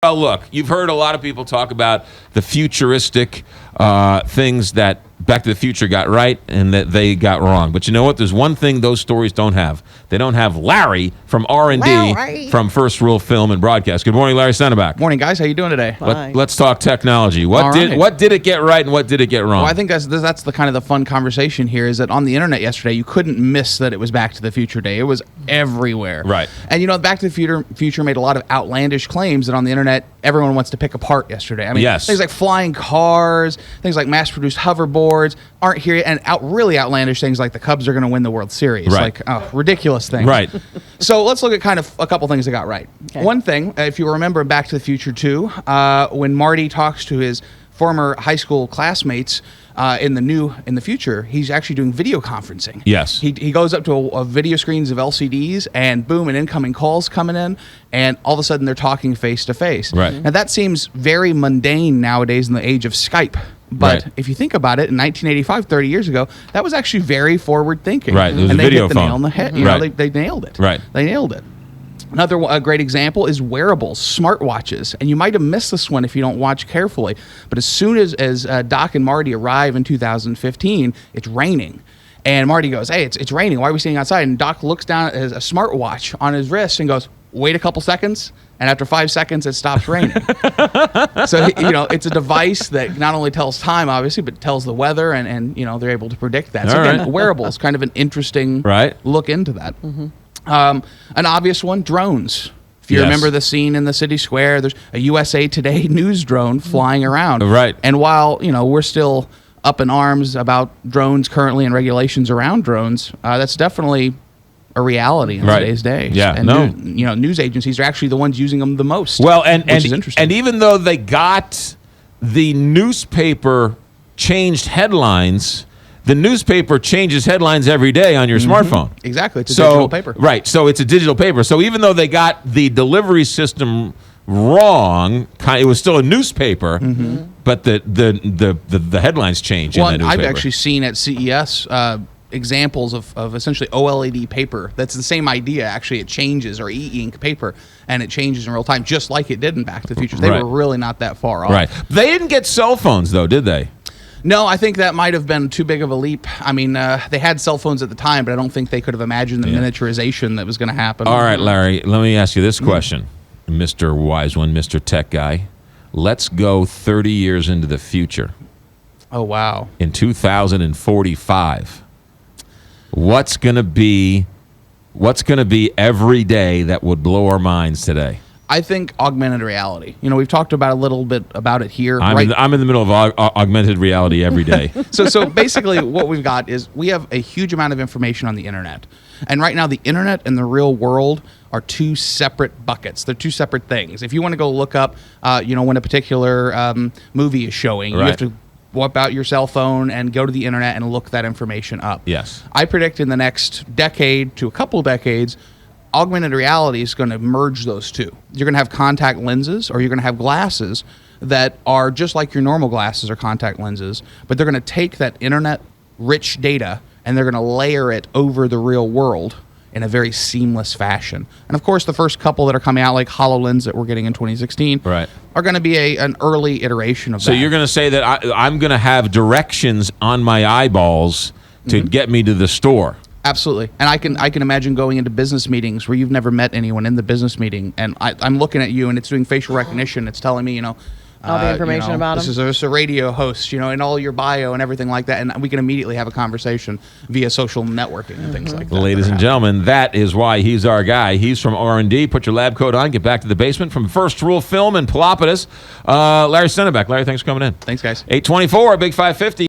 Well, look, you've heard a lot of people talk about the futuristic things that Back to the Future got right and that they got wrong. But you know what? There's one thing those stories don't have. They don't have Larry from R&D from First Rule Film and Broadcast. Good morning, Larry Senneback. Morning, guys. How you doing today? Let's talk technology. What did it get right and what did it get wrong? Well, I think that's the kind of the fun conversation here is that on the internet yesterday, you couldn't miss that it was Back to the Future Day. It was everywhere. Right. And, Back to the Future made a lot of outlandish claims that on the internet, everyone wants to pick apart yesterday. I mean, yes. Things like flying cars, things like mass-produced hoverboards aren't here, and really outlandish things like the Cubs are going to win the World Series. Right. Like, ridiculous things. Right. So let's look at kind of a couple things that got right. Okay. One thing, if you remember Back to the Future 2, when Marty talks to his former high school classmates in the future, he's actually doing video conferencing. Yes. He goes up to a video screens of LCDs, and boom, an incoming call's coming in, and all of a sudden they're talking face to face. Right. Now that seems very mundane nowadays in the age of Skype. But Right. if you think about it, in 1985, 30 years ago, that was actually very forward thinking. Right. It was and a they video hit the phone. nail on the head. Right. They nailed it. Right. They nailed it. Another great example is wearables, smartwatches. And you might have missed this one if you don't watch carefully. But as soon as Doc and Marty arrive in 2015, it's raining. And Marty goes, hey, it's raining. Why are we sitting outside? And Doc looks down at a smartwatch on his wrist and goes, wait a couple seconds. And after 5 seconds, it stops raining. So, it's a device that not only tells time, obviously, but tells the weather, and they're able to predict that. So, All again, right. wearables, kind of an interesting look into that. An obvious one, drones. If you Yes. remember the scene in the city square, there's a USA Today news drone flying around. Right. And while, we're still up in arms about drones currently and regulations around drones, that's definitely a reality in Right. today's day. Yeah, And no. news agencies are actually the ones using them the most. Well, which is interesting. and even though they got the newspaper changed headlines, the newspaper changes headlines every day on your smartphone. Exactly. It's a digital paper. Right. So it's a digital paper. So even though they got the delivery system wrong, it was still a newspaper, but the headlines change Well, in that newspaper. I've actually seen at CES examples of essentially OLED paper. That's the same idea. Actually, it changes, or e-ink paper, and it changes in real time, just like it did in Back to the Future. They Right. were really not that far off. Right. They didn't get cell phones, though, did they? No, I think that might have been too big of a leap. I mean, they had cell phones at the time, but I don't think they could have imagined the miniaturization that was going to happen. All right, Larry, let me ask you this question, Mr. Wise One, Mr. Tech Guy. Let's go 30 years into the future. Oh, wow. In 2045, what's going to be every day that would blow our minds today? I think augmented reality. We've talked about a little bit about it here. I'm in the middle of augmented reality every day. So basically what we've got is we have a huge amount of information on the internet. And right now the internet and the real world are two separate buckets. They're two separate things. If you want to go look up, when a particular movie is showing, you have to whip out your cell phone and go to the internet and look that information up. Yes. I predict in the next decade to a couple decades, augmented reality is going to merge those two. You're going to have contact lenses, or you're going to have glasses that are just like your normal glasses or contact lenses, but they're going to take that internet-rich data and they're going to layer it over the real world in a very seamless fashion. And of course, the first couple that are coming out, like HoloLens that we're getting in 2016, Right. are going to be an early iteration of that. So you're going to say that I'm going to have directions on my eyeballs to get me to the store. Absolutely. And I can imagine going into business meetings where you've never met anyone in the business meeting, and I'm looking at you and it's doing facial recognition. It's telling me, all the information about this them. is a radio host, and all your bio and everything like that. And we can immediately have a conversation via social networking and things like that. Ladies and gentlemen, that is why he's our guy. He's from R&D. Put your lab coat on. Get back to the basement. From First Rule Film in Pelopolis, Larry Senneback. Larry, thanks for coming in. Thanks, guys. 824, Big 550.